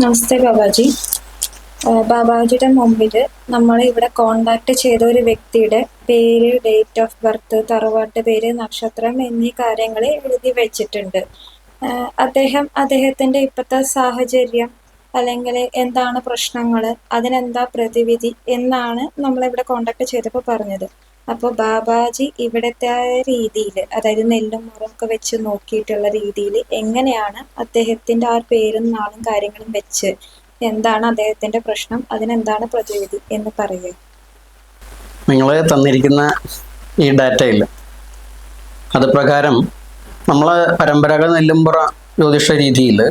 നമസ്തേ ബാബാജി. ബാബാജിയുടെ മുമ്പിൽ നമ്മൾ ഇവിടെ കോണ്ടാക്ട് ചെയ്ത ഒരു വ്യക്തിയുടെ പേര്, ഡേറ്റ് ഓഫ് ബർത്ത്, തറവാട്ട് പേര്, നക്ഷത്രം എന്നീ കാര്യങ്ങൾ എഴുതി വെച്ചിട്ടുണ്ട്. അദ്ദേഹത്തിന്റെ ഇപ്പോഴത്തെ സാഹചര്യം അല്ലെങ്കിൽ എന്താണ് പ്രശ്നങ്ങൾ, അതിനെന്താ പ്രതിവിധി എന്നാണ് നമ്മളിവിടെ കോണ്ടാക്ട് ചെയ്തപ്പോൾ പറഞ്ഞത്. അപ്പോൾ ബാബാജി ഇവിടുത്തെ രീതിയിൽ, അതായത് നെല്ലും മുറൊക്കെ വെച്ച് നോക്കിയിട്ടുള്ള രീതിയിൽ എങ്ങനെയാണ് അദ്ദേഹത്തിന്റെ ആ പേരും നാളും കാര്യങ്ങളും വെച്ച് എന്താണ് അദ്ദേഹത്തിന്റെ പ്രശ്നം, അതിനെന്താണ് പ്രതിവിധി എന്ന് പറയുക. നിങ്ങൾ തന്നിരിക്കുന്ന ഈ ഡാറ്റയിൽ അത് പ്രകാരം നമ്മളെ പരമ്പരാഗത നെല്ലുംപുറ ജ്യോതിഷ രീതിയിൽ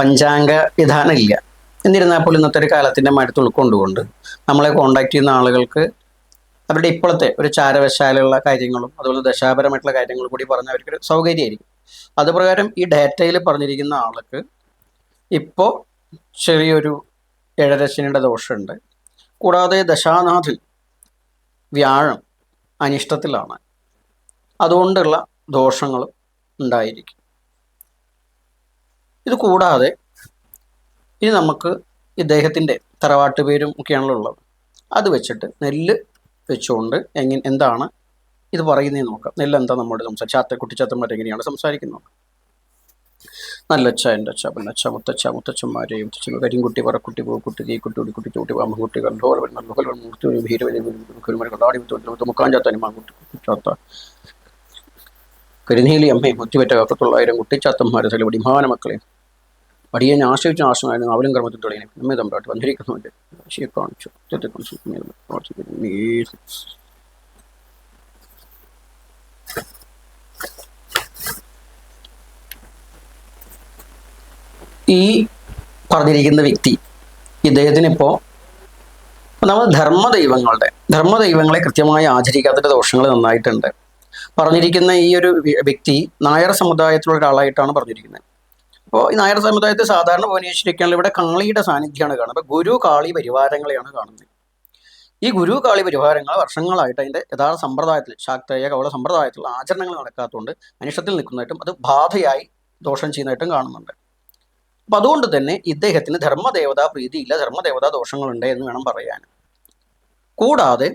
പഞ്ചാംഗ വിധാനം ഇല്ല. എന്നിരുന്നാൽ പോലും ഇന്നത്തെ ഒരു കാലത്തിൻ്റെ മടുത്ത് ഉൾക്കൊണ്ടുകൊണ്ട് നമ്മളെ കോണ്ടാക്ട് ചെയ്യുന്ന ആളുകൾക്ക് അവരുടെ ഇപ്പോഴത്തെ ഒരു ചാരവശാലുള്ള കാര്യങ്ങളും അതുപോലെ ദശാപരമായിട്ടുള്ള കാര്യങ്ങളും കൂടി പറഞ്ഞാൽ അവർക്കൊരു സൗകര്യമായിരിക്കും. അതുപ്രകാരം ഈ ഡാറ്റയിൽ പറഞ്ഞിരിക്കുന്ന ആൾക്ക് ഇപ്പോൾ ചെറിയൊരു ഏഴരശനിയുടെ ദോഷമുണ്ട്. കൂടാതെ ദശാനാഥൻ വ്യാഴം അനിഷ്ടത്തിലാണ്. അതുകൊണ്ടുള്ള ദോഷങ്ങളും ഉണ്ടായിരിക്കും. ഇത് കൂടാതെ ഇനി നമുക്ക് ഇദ്ദേഹത്തിൻ്റെ തറവാട്ട് പേരും ഒക്കെയാണല്ലോ ഉള്ളത്. അത് വെച്ചിട്ട് നെല്ല് വെച്ചുകൊണ്ട് എന്താണ് ഇത് പറയുന്നതെന്ന് നോക്കാം. നെല്ല് എന്താ നമ്മുടെ കുട്ടിച്ചാത്തന്മാർ എങ്ങനെയാണ് സംസാരിക്കുന്നത്? നല്ലച്ച, എൻ്റെ അച്ഛ, പെണ്ണച്ച, മുത്തച്ഛ, മുത്തച്ഛന്മാരെ, മുത്തച്ഛൻ, കരിങ്കുട്ടി, പറക്കുട്ടി, പൂക്കുട്ടി, തീക്കുട്ടി, ഉടിക്കുട്ടി, ചൂട്ടി, പാമ്പുകുട്ടി, കണ്ടോൽ, നല്ലുകൽ, മുർത്തി, ഭീരുവരി, കുരുമര, കടാടി, മുക്കാഞ്ചാത്താനി, മാങ്കുട്ടി, കുട്ടിച്ചാത്ത, കരിനീലി അമ്മയും മുത്തിവറ്റ കാക്കത്തുള്ളായിരം കുട്ടിച്ചാത്തന്മാരെ തലപടി മാന മക്കളെ അടിയനെ ആശ്രയിച്ച ആശ്രമായിരുന്നു അവലും കർമ്മത്തിൽ തെളിയനെ നമ്മെ തമ്പാട്ട് വന്നിരിക്കുന്നുണ്ട്. ശിയെ കാണിച്ചു ഈ പറഞ്ഞിരിക്കുന്ന വ്യക്തി ഇദ്ദേഹത്തിനിപ്പോൾ നമ്മൾ ധർമ്മദൈവങ്ങളെ കൃത്യമായി ആചരിക്കാത്ത ദോഷങ്ങൾ നന്നായിട്ടുണ്ട്. പറഞ്ഞിരിക്കുന്ന ഈ ഒരു വ്യക്തി നായർ സമുദായത്തിലുള്ള ഒരാളായിട്ടാണ് പറഞ്ഞിരിക്കുന്നത്. അപ്പോൾ ഈ നായർ സമുദായത്തെ സാധാരണ ഭുവനേശ്വരിക്കാണെങ്കിൽ ഇവിടെ കാളിയുടെ സാന്നിധ്യമാണ് കാണുന്നത്. അപ്പോൾ ഗുരു കാളി പരിവാരങ്ങളെയാണ് കാണുന്നത്. ഈ ഗുരു കാളി പരിവാരങ്ങൾ വർഷങ്ങളായിട്ട് അതിൻ്റെ യഥാർത്ഥ സമ്പ്രദായത്തിൽ, ശാക്തേയ കവള സമ്പ്രദായത്തിലുള്ള ആചരണങ്ങൾ നടക്കാത്തതുകൊണ്ട് അനിഷ്ടത്തിൽ നിൽക്കുന്നതായിട്ടും അത് ബാധയായി ദോഷം ചെയ്യുന്നതായിട്ടും കാണുന്നുണ്ട്. അപ്പം അതുകൊണ്ട് തന്നെ ഇദ്ദേഹത്തിന് ധർമ്മദേവതാ പ്രീതിയില്ല, ധർമ്മദേവതാ ദോഷങ്ങളുണ്ട് എന്ന് വേണം പറയാൻ. കൂടാതെ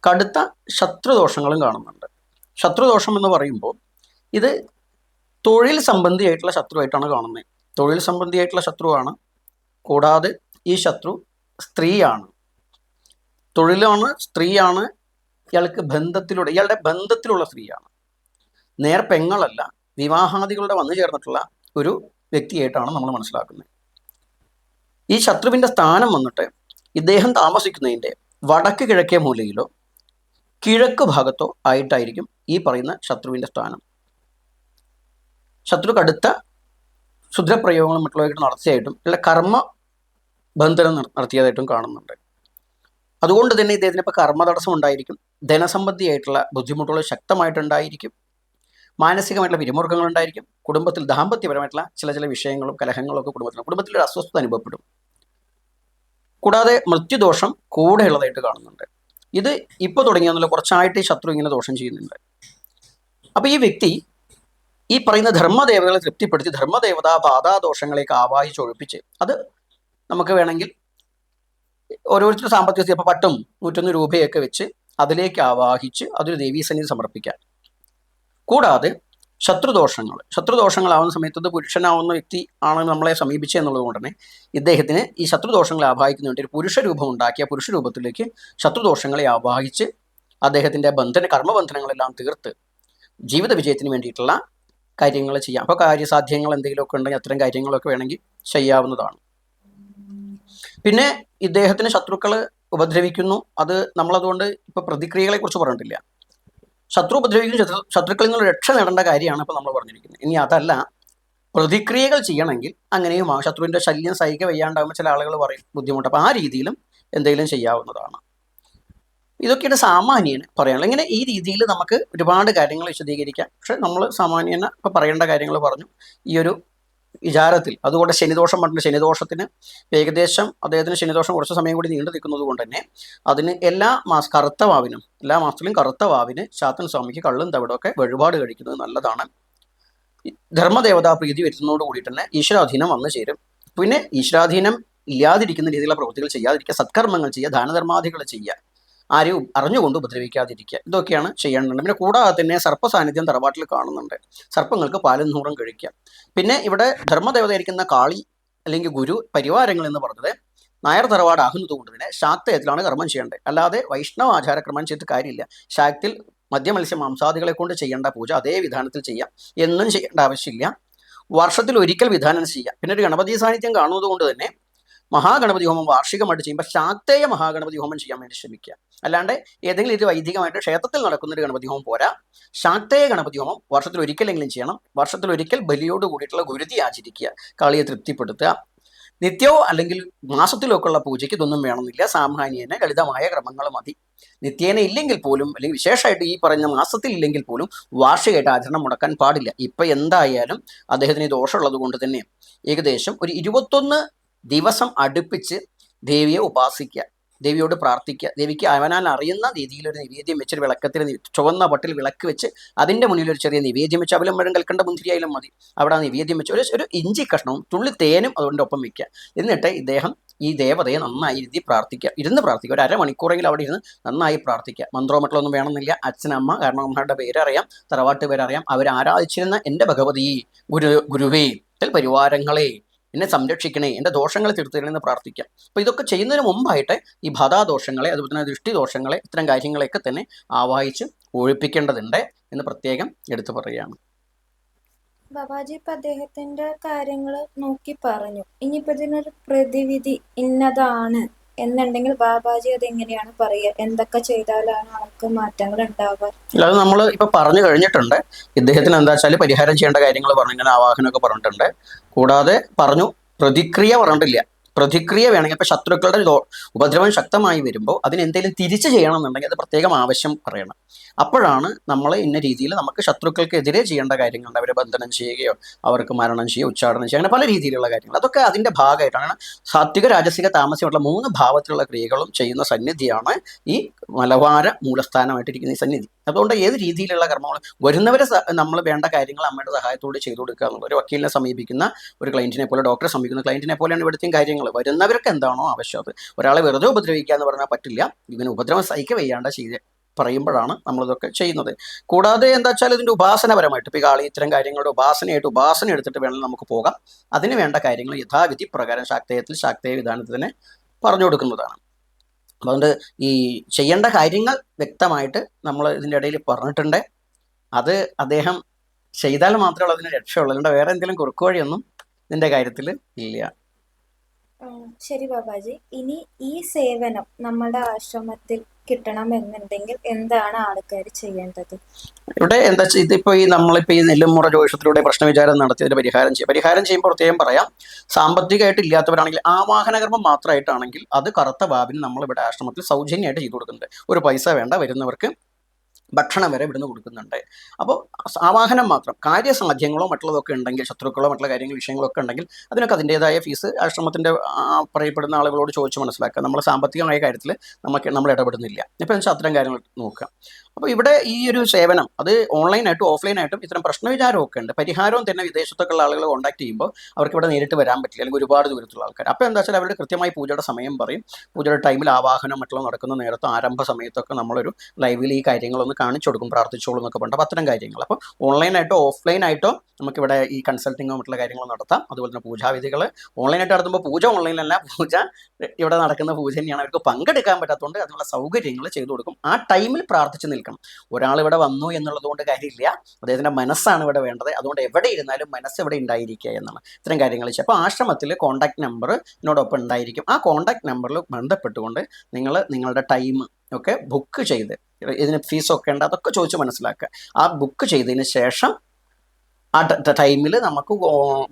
കടുത്ത ശത്രുദോഷങ്ങളും കാണുന്നുണ്ട്. ശത്രുദോഷം എന്ന് പറയുമ്പോൾ ഇത് തൊഴിൽ സംബന്ധിയായിട്ടുള്ള ശത്രുവായിട്ടാണ് കാണുന്നത്. തൊഴിൽ സംബന്ധിയായിട്ടുള്ള ശത്രുവാണ്. കൂടാതെ ഈ ശത്രു സ്ത്രീയാണ്. തൊഴിലാണ്, സ്ത്രീയാണ്. ഇയാളുടെ ബന്ധത്തിലുള്ള സ്ത്രീയാണ്. നേർപ്പെങ്ങളല്ല, വിവാഹാദികളുടെ വന്നു ചേർന്നിട്ടുള്ള ഒരു വ്യക്തിയായിട്ടാണ് നമ്മൾ മനസ്സിലാക്കുന്നത്. ഈ ശത്രുവിൻ്റെ സ്ഥാനം വന്നിട്ട് ഇദ്ദേഹം താമസിക്കുന്നതിൻ്റെ വടക്ക് കിഴക്കേ മൂലയിലോ കിഴക്ക് ഭാഗത്തോ ആയിട്ടായിരിക്കും ഈ പറയുന്ന ശത്രുവിൻ്റെ സ്ഥാനം. ശത്രു കടുത്ത ക്ഷുദ്രപ്രയോഗങ്ങളും മറ്റുള്ളവർക്ക് നടത്തിയായിട്ടും അല്ല കർമ്മ ബന്ധനം നടത്തിയതായിട്ടും കാണുന്നുണ്ട്. അതുകൊണ്ട് തന്നെ ഇദ്ദേഹത്തിന് ഇപ്പോൾ കർമ്മ തടസ്സം ഉണ്ടായിരിക്കും. ധനസംബന്ധിയായിട്ടുള്ള ബുദ്ധിമുട്ടുകൾ ശക്തമായിട്ടുണ്ടായിരിക്കും. മാനസികമായിട്ടുള്ള പിരിമുറുക്കങ്ങൾ ഉണ്ടായിരിക്കും. കുടുംബത്തിൽ ദാമ്പത്യപരമായിട്ടുള്ള ചില വിഷയങ്ങളും കലഹങ്ങളും ഒക്കെ കുടുംബത്തിൽ ഒരു അസ്വസ്ഥത അനുഭവപ്പെടും. കൂടാതെ മൃത്യുദോഷം കൂടെ ഉള്ളതായിട്ട് കാണുന്നുണ്ട്. ഇത് ഇപ്പോൾ തുടങ്ങിയെന്നുള്ള കുറച്ചായിട്ട് ഈ ശത്രു ഇങ്ങനെ ദോഷം ചെയ്യുന്നുണ്ട്. അപ്പോൾ ഈ വ്യക്തി ഈ പറയുന്ന ധർമ്മദേവതകളെ തൃപ്തിപ്പെടുത്തി ധർമ്മദേവതാ ബാധാദോഷങ്ങളേക്ക് ആവാഹിച്ചൊഴിപ്പിച്ച് അത് നമുക്ക് വേണമെങ്കിൽ ഓരോരുത്തരും സാമ്പത്തിക സ്ഥിതി ഇപ്പോൾ 101 രൂപയൊക്കെ വെച്ച് അതിലേക്ക് ആവാഹിച്ച് അതൊരു ദേവീസന്നിധി സമർപ്പിക്കാം. കൂടാതെ ശത്രുദോഷങ്ങളാവുന്ന സമയത്ത് ഇത് പുരുഷനാവുന്ന വ്യക്തി ആണ് നമ്മളെ സമീപിച്ചത് എന്നുള്ളത് കൊണ്ട് തന്നെ ഇദ്ദേഹത്തിന് ഈ ശത്രുദോഷങ്ങളെ ആവാഹിക്കുന്ന വേണ്ടി ഒരു പുരുഷ രൂപം ഉണ്ടാക്കിയ പുരുഷ രൂപത്തിലേക്ക് ശത്രുദോഷങ്ങളെ ആവാഹിച്ച് അദ്ദേഹത്തിൻ്റെ കർമ്മബന്ധനങ്ങളെല്ലാം തീർത്ത് ജീവിത വിജയത്തിന് വേണ്ടിയിട്ടുള്ള കാര്യങ്ങൾ ചെയ്യാം. അപ്പോൾ കാര്യസാധ്യങ്ങൾ എന്തെങ്കിലുമൊക്കെ ഉണ്ടെങ്കിൽ അത്തരം കാര്യങ്ങളൊക്കെ വേണമെങ്കിൽ ചെയ്യാവുന്നതാണ്. പിന്നെ ഇദ്ദേഹത്തിന് ശത്രുക്കൾ ഉപദ്രവിക്കുന്നു. അത് നമ്മളതുകൊണ്ട് ഇപ്പോൾ പ്രതിക്രിയകളെ കുറിച്ച് പറഞ്ഞിട്ടില്ല. ശത്രു ഉപദ്രവിക്കുന്ന ശത്രുക്കളിൽ നിന്ന് രക്ഷ നേടേണ്ട കാര്യമാണ് ഇപ്പോൾ നമ്മൾ പറഞ്ഞിരിക്കുന്നത്. ഇനി അതല്ല, പ്രതിക്രിയകൾ ചെയ്യണമെങ്കിൽ അങ്ങനെയും ആ ശത്രുവിൻ്റെ ശല്യം സഹിക്കുക വയ്യാണ്ടാകുമ്പോൾ ചില ആളുകൾ പറയും ബുദ്ധിമുട്ട്. അപ്പോൾ ആ രീതിയിലും എന്തെങ്കിലും ചെയ്യാവുന്നതാണ്. ഇതൊക്കെയാണ് സാമാന്യന് പറയാനുള്ളത്. ഇങ്ങനെ ഈ രീതിയിൽ നമുക്ക് ഒരുപാട് കാര്യങ്ങൾ വിശദീകരിക്കാം. പക്ഷെ നമ്മൾ സാമാന്യന് ഇപ്പോൾ പറയേണ്ട കാര്യങ്ങൾ പറഞ്ഞു. ഈ ഒരു വിചാരത്തിൽ അതുകൊണ്ട് ശനിദോഷം പറഞ്ഞ ശനിദോഷത്തിന് ഏകദേശം അദ്ദേഹത്തിന് ശനിദോഷം കുറച്ച് സമയം കൂടി നീണ്ടു നിൽക്കുന്നത് കൊണ്ട് തന്നെ അതിന് എല്ലാ മാസത്തിലും കറുത്ത വാവിന് ശാത്തൻ സ്വാമിക്ക് കള്ളും തവിടൊക്കെ വഴിപാട് കഴിക്കുന്നത് നല്ലതാണ്. ധർമ്മദേവതാ പ്രീതി വരുന്നതോട് കൂടി തന്നെ ഈശ്വരാധീനം വന്നു ചേരും. പിന്നെ ഈശ്വരാധീനം ഇല്ലാതിരിക്കുന്ന രീതിയിലുള്ള പ്രവൃത്തികൾ ചെയ്യാതിരിക്കുക, സത്കർമ്മങ്ങൾ ചെയ്യുക, ദാനധർമാദികൾ ചെയ്യുക, ആരെയും അറിഞ്ഞുകൊണ്ട് ഉപദ്രവിക്കാതിരിക്കുക, ഇതൊക്കെയാണ് ചെയ്യേണ്ടത്. പിന്നെ കൂടാതെ തന്നെ സർപ്പ സാന്നിധ്യം തറവാട്ടിൽ കാണുന്നുണ്ട്. സർപ്പങ്ങൾക്ക് പാലും നൂറും കഴിക്കുക. പിന്നെ ഇവിടെ ധർമ്മദേവതയായിരിക്കുന്ന കാളി അല്ലെങ്കിൽ ഗുരു പരിവാരങ്ങൾ എന്ന് പറഞ്ഞത് നായർ തറവാട് ആകുന്നത് കൊണ്ട് തന്നെ ശാക്തയത്തിലാണ് കർമ്മം ചെയ്യേണ്ടത്. അല്ലാതെ വൈഷ്ണവ ആചാരക്രമം ചെയ്തിട്ട് കാര്യമില്ല. ശാക്തിൽ മദ്യമത്സ്യ മാംസാദികളെ കൊണ്ട് ചെയ്യേണ്ട പൂജ അതേ വിധാനത്തിൽ ചെയ്യാം, എന്നും ചെയ്യേണ്ട ആവശ്യമില്ല. വർഷത്തിൽ ഒരിക്കൽ വിധാനം ചെയ്യാം. പിന്നെ ഒരു ഗണപതി സാന്നിധ്യം കാണുന്നത് കൊണ്ട് തന്നെ മഹാഗണപതി ഹോമം വാർഷികമായിട്ട് ചെയ്യുമ്പോൾ ശാക്തേയ മഹാഗണപതി ഹോമം ചെയ്യാൻ വേണ്ടി ശ്രമിക്കുക. അല്ലാണ്ട് ഏതെങ്കിലും ഇത് വൈദികമായിട്ട് ക്ഷേത്രത്തിൽ നടക്കുന്ന ഒരു ഗണപതി ഹോമം പോരാ. ശാക്തേയ ഗണപതി ഹോമം വർഷത്തിൽ ഒരിക്കലെങ്കിലും ചെയ്യണം. വർഷത്തിൽ ഒരിക്കൽ ബലിയോട് കൂടിയിട്ടുള്ള ഗുരുതി ആചരിക്കുക, കാളിയെ തൃപ്തിപ്പെടുത്തുക. നിത്യമോ അല്ലെങ്കിൽ മാസത്തിലോ ഒക്കെ ഉള്ള പൂജയ്ക്ക് ഇതൊന്നും വേണമെന്നില്ല. സാമാന്യേന ലളിതമായ ക്രമങ്ങൾ മതി. നിത്യേന ഇല്ലെങ്കിൽ പോലും, അല്ലെങ്കിൽ വിശേഷമായിട്ട് ഈ പറഞ്ഞ മാസത്തിൽ ഇല്ലെങ്കിൽ പോലും വാർഷികമായിട്ട് ആചരണം മുടക്കാൻ പാടില്ല. ഇപ്പം എന്തായാലും അദ്ദേഹത്തിന് ദോഷമുള്ളത് കൊണ്ട് തന്നെ ഏകദേശം ഒരു 21 ദിവസം അടുപ്പിച്ച് ദേവിയെ ഉപാസിക്കുക, ദേവിയോട് പ്രാർത്ഥിക്കുക. ദേവിക്ക് അവനാൽ അറിയുന്ന രീതിയിൽ ഒരു നിവേദ്യം വെച്ചൊരു വിളക്കത്തിൽ ചുവന്ന പട്ടിൽ വിളക്ക് വെച്ച് അതിൻ്റെ മുന്നിൽ ഒരു ചെറിയ നിവേദ്യം വെച്ച് അവലും പഴം കൽക്കണ്ട മുന്തിരിയായാലും മതി. അവിടെ ആ നിവേദ്യം വെച്ച് ഒരു ഇഞ്ചി കഷ്ണവും തുള്ളി തേനും അതുകൊണ്ട് ഒപ്പം വെക്കുക. എന്നിട്ട് ഇദ്ദേഹം ഈ ദേവതയെ നന്നായി ഇരുന്ന് പ്രാർത്ഥിക്കുക. ഒരു അരമണിക്കൂറെങ്കിലും അവിടെ ഇരുന്ന് നന്നായി പ്രാർത്ഥിക്കുക. മന്ത്രോ മറ്റുള്ളൊന്നും വേണമെന്നില്ല. അച്ഛനമ്മ, കാരണം അമ്മയുടെ പേരറിയാം, തറവാട്ട് പേരറിയാം, അവർ ആരാധിച്ചിരുന്ന എൻ്റെ ഭഗവതി ഗുരുവേ പരിവാരങ്ങളെ എന്നെ സംരക്ഷിക്കണേ, എൻ്റെ ദോഷങ്ങളെ തീർത്തരണമെന്ന് പ്രാർത്ഥിക്കാം. അപ്പോൾ ഇതൊക്കെ ചെയ്യുന്നതിന് മുമ്പായിട്ട് ഈ ബാധാദോഷങ്ങളെ, അതുപോലെ തന്നെ ദൃഷ്ടിദോഷങ്ങളെ, ഇത്തരം കാര്യങ്ങളെയൊക്കെ തന്നെ ആവാഹിച്ച് ഒഴിപ്പിക്കേണ്ടതുണ്ട് എന്ന് പ്രത്യേകം എടുത്തു പറയുകയാണ്. ബാബാജി ഇപ്പൊ അദ്ദേഹത്തിന്റെ കാര്യങ്ങൾ നോക്കി പറഞ്ഞു. ഇനിയിപ്പോ ഇതിനൊരു പ്രതിവിധി ഇന്നതാണ് എന്നുണ്ടെങ്കിൽ ബാബാജി അതെങ്ങനെയാണ് പറയുക? എന്തൊക്കെ ചെയ്താലാണ് ആൾക്ക് മാറ്റങ്ങൾ ഉണ്ടാവുക? അത് നമ്മൾ ഇപ്പൊ പറഞ്ഞു കഴിഞ്ഞിട്ടുണ്ട്. ഇദ്ദേഹത്തിന് എന്താ വെച്ചാൽ പരിഹാരം ചെയ്യേണ്ട കാര്യങ്ങൾ പറഞ്ഞു, ഇങ്ങനെ ആവാഹനമൊക്കെ പറഞ്ഞിട്ടുണ്ട്. കൂടാതെ പറഞ്ഞു പ്രതിക്രിയ പറഞ്ഞിട്ടില്ല. പ്രതിക്രിയ വേണമെങ്കിൽ ഇപ്പൊ ശത്രുക്കളുടെ ഉപദ്രവം ശക്തമായി വരുമ്പോൾ അതിനെന്തെങ്കിലും തിരിച്ചു ചെയ്യണമെന്നുണ്ടെങ്കിൽ അത് പ്രത്യേകം ആവശ്യം പറയണം. അപ്പോഴാണ് നമ്മൾ ഇന്ന രീതിയിൽ നമുക്ക് ശത്രുക്കൾക്കെതിരെ ചെയ്യേണ്ട കാര്യങ്ങളുണ്ട്. അവരെ ബന്ധനം ചെയ്യുകയോ അവർക്ക് മരണം ചെയ്യുകയോ ഉച്ചാടനം ചെയ്യുക, അങ്ങനെ പല രീതിയിലുള്ള കാര്യങ്ങൾ, അതൊക്കെ അതിൻ്റെ ഭാഗമായിട്ടാണ്. സാത്വിക രാജസിക താമസികമായിട്ടുള്ള 3 ഭാവത്തിലുള്ള ക്രിയകളും ചെയ്യുന്ന സന്നിധിയാണ് ഈ മലബാര മൂലസ്ഥാനമായിട്ടിരിക്കുന്ന ഈ സന്നിധി. അതുകൊണ്ട് ഏത് രീതിയിലുള്ള കർമ്മങ്ങൾ വരുന്നവരെ നമ്മൾ വേണ്ട കാര്യങ്ങൾ അമ്മയുടെ സഹായത്തോടെ ചെയ്തു കൊടുക്കുക എന്നുള്ളത്. ഒരു വക്കീലിനെ സമീപിക്കുന്ന ഒരു ക്ലയൻറ്റിനെ പോലെ, ഡോക്ടറെ സമീപിക്കുന്ന ക്ലയൻറ്റിനെ പോലെയാണ് ഇവിടുത്തെയും കാര്യങ്ങൾ. വരുന്നവർക്ക് എന്താണോ ആവശ്യം, അത് ഒരാളെ വെറുതെ ഉപദ്രവിക്കുക എന്ന് പറഞ്ഞാൽ പറ്റില്ല. ഇവന് ഉപദ്രവം സഹിക്ക വയ്യാണ്ട ചെയ്ത് പറയുമ്പോഴാണ് നമ്മളിതൊക്കെ ചെയ്യുന്നത്. കൂടാതെ എന്താ വെച്ചാൽ ഇതിൻ്റെ ഉപാസനപരമായിട്ട് ഇപ്പോൾ ഈ കാളി ഇത്തരം കാര്യങ്ങളുടെ ഉപാസന എടുത്തിട്ട് വേണം നമുക്ക് പോകാം. അതിന് വേണ്ട കാര്യങ്ങൾ യഥാവിധി പ്രകാരം ശാക്തേയ വിധാനത്തിൽ തന്നെ പറഞ്ഞു കൊടുക്കുന്നതാണ്. അതുകൊണ്ട് ഈ ചെയ്യേണ്ട കാര്യങ്ങൾ വ്യക്തമായിട്ട് നമ്മൾ ഇതിൻ്റെ ഇടയിൽ പറഞ്ഞിട്ടുണ്ട്. അത് അദ്ദേഹം ചെയ്താൽ മാത്രമേ അതിന് രക്ഷയുള്ളൂ. അതുകൊണ്ട് വേറെ എന്തെങ്കിലും കുറുക്കു വഴിയൊന്നും ഇതിൻ്റെ കാര്യത്തിൽ ഇല്ല. ശരി ബാബാജി, ഇനി ഈ സേവനം നമ്മുടെ ആശ്രമത്തിൽ കിട്ടണമെന്നുണ്ടെങ്കിൽ എന്താണ് ആൾക്കാർ ചെയ്യേണ്ടത്? ഇവിടെ എന്താ വെച്ചാൽ ഇതിപ്പോൾ നമ്മളിപ്പോൾ ഈ നെല്ലുമുറ ജ്യോതിഷത്തിലൂടെ പ്രശ്നവിചാരം നടത്തി അതിന് പരിഹാരം ചെയ്യുമ്പോൾ പ്രത്യേകം പറയാം. സാമ്പത്തികമായിട്ട് ഇല്ലാത്തവരാണെങ്കിൽ ആവാഹനകർമ്മം മാത്രമായിട്ടാണെങ്കിൽ അത് കറുത്ത ബാബിന് നമ്മളിവിടെ ആശ്രമത്തിൽ സൗജന്യമായിട്ട് ചെയ്തു കൊടുക്കുന്നുണ്ട്. ഒരു പൈസ വേണ്ട, വരുന്നവർക്ക് ഭക്ഷണം വരെ ഇവിടുന്ന് കൊടുക്കുന്നുണ്ട്. അപ്പോൾ ആവാഹനം മാത്രം. കാര്യസാധ്യങ്ങളോ മറ്റുള്ളതൊക്കെ ഉണ്ടെങ്കിൽ, ശത്രുക്കളോ മറ്റുള്ള കാര്യങ്ങൾ വിഷയങ്ങളോ ഒക്കെ ഉണ്ടെങ്കിൽ അതിനൊക്കെ അതിൻ്റെതായ ഫീസ് ആശ്രമത്തിൻ്റെ പറയപ്പെടുന്ന ആളുകളോട് ചോദിച്ച് മനസ്സിലാക്കുക. നമ്മൾ സാമ്പത്തികമായ കാര്യത്തിൽ നമ്മൾ ഇടപെടുന്നില്ല. ഇപ്പോൾ വെച്ചാൽ അത്തരം കാര്യങ്ങൾ നോക്കുക. അപ്പോൾ ഇവിടെ ഈ ഒരു സേവനം അത് ഓൺലൈനായിട്ടും ഓഫ്ലൈനായിട്ടും ഇത്തരം പ്രശ്നവിചാരമൊക്കെ ഉണ്ട്. പരിഹാരവും തന്നെ വിദേശത്തൊക്കെ ഉള്ള ആളുകൾ കോൺടാക്ട് ചെയ്യുമ്പോൾ അവർക്ക് ഇവിടെ നേരിട്ട് വരാൻ പറ്റില്ല, അല്ലെങ്കിൽ ഒരുപാട് ദൂരത്തുള്ള ആൾക്കാർ. അപ്പോൾ എന്താ വെച്ചാൽ അവരുടെ കൃത്യമായി പൂജയുടെ സമയം പറയും. പൂജയുടെ ടൈമിൽ ആവാഹനം മറ്റുള്ള നടക്കുന്ന നേരത്തോ ആരംഭ സമയത്തൊക്കെ നമ്മളൊരു ലൈവിൽ ഈ കാര്യങ്ങളൊന്ന് കാണിച്ചു കൊടുക്കും, പ്രാർത്ഥിച്ചോളൂ എന്നൊക്കെ പറഞ്ഞിട്ട്. അപ്പോൾ അത്തരം കാര്യങ്ങൾ അപ്പോൾ ഓൺലൈനായിട്ടോ ഓഫ്ലൈനായിട്ടോ നമുക്കിവിടെ ഈ കൺസൾട്ടിങ്ങോ മറ്റുള്ള കാര്യങ്ങൾ നടത്താം. അതുപോലെ തന്നെ പൂജാവിധികൾ ഓൺലൈനായിട്ട് നടത്തുമ്പോൾ പൂജ ഓൺലൈനിലല്ല, പൂജ ഇവിടെ നടക്കുന്ന പൂജ തന്നെയാണ്. അവർക്ക് പങ്കെടുക്കാൻ പറ്റാത്തതുകൊണ്ട് അതിനുള്ള സൗകര്യങ്ങൾ ചെയ്തു കൊടുക്കും. ആ ടൈമിൽ പ്രാർത്ഥിച്ച് നിൽക്കണം. ഒരാൾ ഇവിടെ വന്നു എന്നുള്ളത് കൊണ്ട് കാര്യമില്ല, അദ്ദേഹത്തിൻ്റെ മനസ്സാണ് ഇവിടെ വേണ്ടത്. അതുകൊണ്ട് എവിടെ ഇരുന്നാലും മനസ്സ് ഇവിടെ ഉണ്ടായിരിക്കുക എന്നാണ് ഇത്തരം കാര്യങ്ങൾ. അപ്പോൾ ആശ്രമത്തിൽ കോൺടാക്ട് നമ്പർ എന്നോടൊപ്പം ഉണ്ടായിരിക്കും. ആ കോൺടാക്ട് നമ്പറിൽ ബന്ധപ്പെട്ടുകൊണ്ട് നിങ്ങളുടെ ടൈം ഒക്കെ ബുക്ക് ചെയ്ത്, ഇതിന് ഫീസൊക്കെ ഉണ്ട് അതൊക്കെ ചോദിച്ച് മനസ്സിലാക്കുക. ആ ബുക്ക് ചെയ്തതിന് ശേഷം ആ ടൈമിൽ നമുക്ക്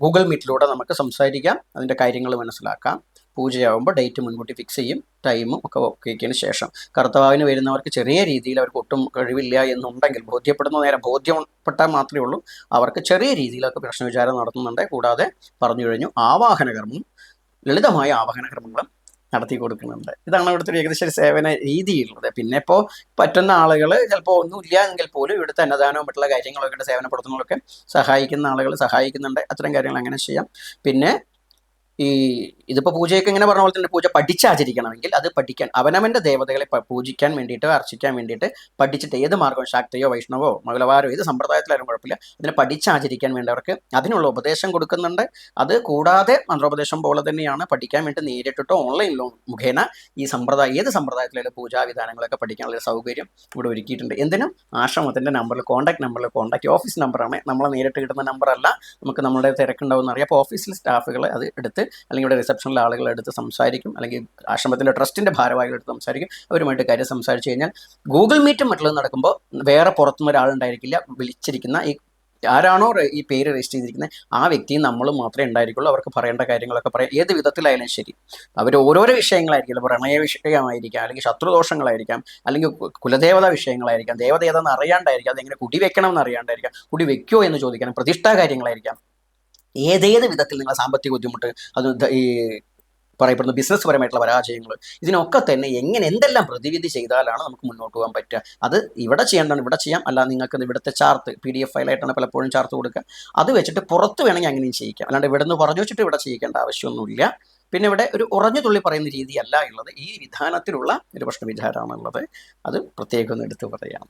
ഗൂഗിൾ മീറ്റിലൂടെ നമുക്ക് സംസാരിക്കാം, അതിൻ്റെ കാര്യങ്ങൾ മനസ്സിലാക്കാം. പൂജയാകുമ്പോൾ ഡേറ്റ് മുൻകൂട്ടി ഫിക്സ് ചെയ്യും, ടൈമും ഒക്കെ ഒക്കെയതിന് ശേഷം. കർത്തവാവിന് വരുന്നവർക്ക് ചെറിയ രീതിയിൽ അവർക്ക് ഒട്ടും കഴിവില്ല എന്നുണ്ടെങ്കിൽ ബോധ്യപ്പെട്ടാൽ മാത്രമേ ഉള്ളൂ. അവർക്ക് ചെറിയ രീതിയിലൊക്കെ പ്രശ്നവിചാരം നടത്തുന്നുണ്ട്. കൂടാതെ പറഞ്ഞു കഴിഞ്ഞു ആവാഹനകർമ്മം, ലളിതമായ ആവാഹനകർമ്മങ്ങളും നടത്തി കൊടുക്കുന്നുണ്ട്. ഇതാണ് ഇവിടുത്തെ ഏകദേശം സേവന രീതിയുള്ളത്. പിന്നെ ഇപ്പോൾ പറ്റുന്ന ആളുകൾ ചിലപ്പോൾ ഒന്നുമില്ല എങ്കിൽ പോലും ഇവിടുത്തെ അന്നദാനവും മറ്റുള്ള കാര്യങ്ങളൊക്കെ സേവന പ്രവർത്തനങ്ങളൊക്കെ സഹായിക്കുന്ന ആളുകൾ സഹായിക്കുന്നുണ്ട്. അത്തരം കാര്യങ്ങൾ അങ്ങനെ ചെയ്യാം. പിന്നെ ഈ ഇതിപ്പോൾ പൂജയൊക്കെ ഇങ്ങനെ പറഞ്ഞ പോലെ തന്നെ പൂജ പഠിച്ചാചരിക്കണമെങ്കിൽ അത് പഠിക്കാൻ അവനവൻ്റെ ദേവതകളെ പൂജിക്കാൻ വേണ്ടിയിട്ട് അർച്ചിക്കാൻ വേണ്ടിയിട്ട് പഠിച്ചിട്ട് ഏത് മാർഗ്ഗവും ശാക്തയോ വൈഷ്ണവോ മംഗളവാരോ ഏത് സമ്പ്രദായത്തിലായാലും കുഴപ്പമില്ല ഇതിനെ പഠിച്ചാചരിക്കാൻ വേണ്ടവർക്ക് അതിനുള്ള ഉപദേശം കൊടുക്കുന്നുണ്ട്. അത് കൂടാതെ മന്ത്രോപദേശം പോലെ തന്നെയാണ് പഠിക്കാൻ വേണ്ടി നേരിട്ടിട്ടോ ഓൺലൈനിലോ മുഖേന ഈ സമ്പ്രദായം ഏത് സമ്പ്രദായത്തിലായാലും പൂജാവിധാനങ്ങളൊക്കെ പഠിക്കാനുള്ള സൗകര്യം ഇവിടെ ഒരുക്കിയിട്ടുണ്ട്. എന്തിനും ആശ്രമത്തിൻ്റെ നമ്പറിൽ കോൺടാക്ട് ഓഫീസ് നമ്പറാണ്, നമ്മളെ നേരിട്ട് കിട്ടുന്ന നമ്പറല്ല. നമുക്ക് നമ്മുടെ തിരക്കുണ്ടാവും എന്നറിയാം. അപ്പോൾ ഓഫീസിൽ സ്റ്റാഫുകൾ അത് എടുത്ത് അല്ലെങ്കിൽ ഇവിടെ റിസപ്ഷനിലെ ആളുകൾ എടുത്ത് സംസാരിക്കും, അല്ലെങ്കിൽ ആശ്രമത്തിൻ്റെ ട്രസ്റ്റിൻ്റെ ഭാരവാഹികൾ എടുത്ത് സംസാരിക്കും. അവരുമായിട്ട് കാര്യം സംസാരിച്ച് കഴിഞ്ഞാൽ ഗൂഗിൾ മീറ്റും മറ്റുള്ളത് നടക്കുമ്പോൾ വേറെ പുറത്തുനിന്ന് ഒരാളുണ്ടായിരിക്കില്ല. വിളിച്ചിരിക്കുന്ന ഈ ആരാണോ ഈ പേര് രജിസ്റ്റർ ചെയ്തിരിക്കുന്നത് ആ വ്യക്തിയും നമ്മളും മാത്രമേ ഉണ്ടായിരിക്കുള്ളൂ. അവർക്ക് പറയേണ്ട കാര്യങ്ങളൊക്കെ പറയാം. ഏത് വിധത്തിലായാലും ശരി. അവർ ഓരോരോ വിഷയങ്ങളായിരിക്കും, പ്രണയ വിഷയമായിരിക്കാം, അല്ലെങ്കിൽ ശത്രുദോഷങ്ങളായിരിക്കാം, അല്ലെങ്കിൽ കുലദേവതാ വിഷയങ്ങളായിരിക്കാം, ദേവത ഏതാണെന്ന് അറിയാണ്ടായിരിക്കാം, അതെങ്ങനെ കുടി വെക്കണം എന്ന് അറിയാണ്ടായിരിക്കാം, കുടി വെക്കുമോ എന്ന് ചോദിക്കണം, പ്രതിഷ്ഠാ കാര്യങ്ങളായിരിക്കാം. ഏതേത് വിധത്തിൽ നിങ്ങളെ സാമ്പത്തിക ബുദ്ധിമുട്ട്, അത് ഈ പറയപ്പെടുന്ന ബിസിനസ് പരമായിട്ടുള്ള പരാജയങ്ങൾ, ഇതിനൊക്കെ തന്നെ എന്തെല്ലാം പ്രതിവിധി ചെയ്താലാണ് നമുക്ക് മുന്നോട്ട് പോകാൻ പറ്റുക. അത് ഇവിടെ ചെയ്യേണ്ടതാണ് ഇവിടെ ചെയ്യാം. അല്ല നിങ്ങൾക്ക് ഇവിടുത്തെ ചാർട്ട് PDF ഫയലായിട്ടാണ് പലപ്പോഴും ചാർട്ട് കൊടുക്കുക. അത് വെച്ചിട്ട് പുറത്ത് വേണമെങ്കിൽ അങ്ങനെയും ചെയ്യിക്കാം. അല്ലാണ്ട് ഇവിടെ നിന്ന് പറഞ്ഞു വെച്ചിട്ട് ഇവിടെ ചെയ്യിക്കേണ്ട ആവശ്യമൊന്നുമില്ല. പിന്നെ ഇവിടെ ഒരു ഉറഞ്ഞു തുള്ളി പറയുന്ന രീതിയല്ല ഉള്ളത്, ഈ വിധാനത്തിലുള്ള ഒരു പ്രശ്നവിധാനമാണുള്ളത്. അത് പ്രത്യേകം ഒന്ന് എടുത്ത് പറയാം.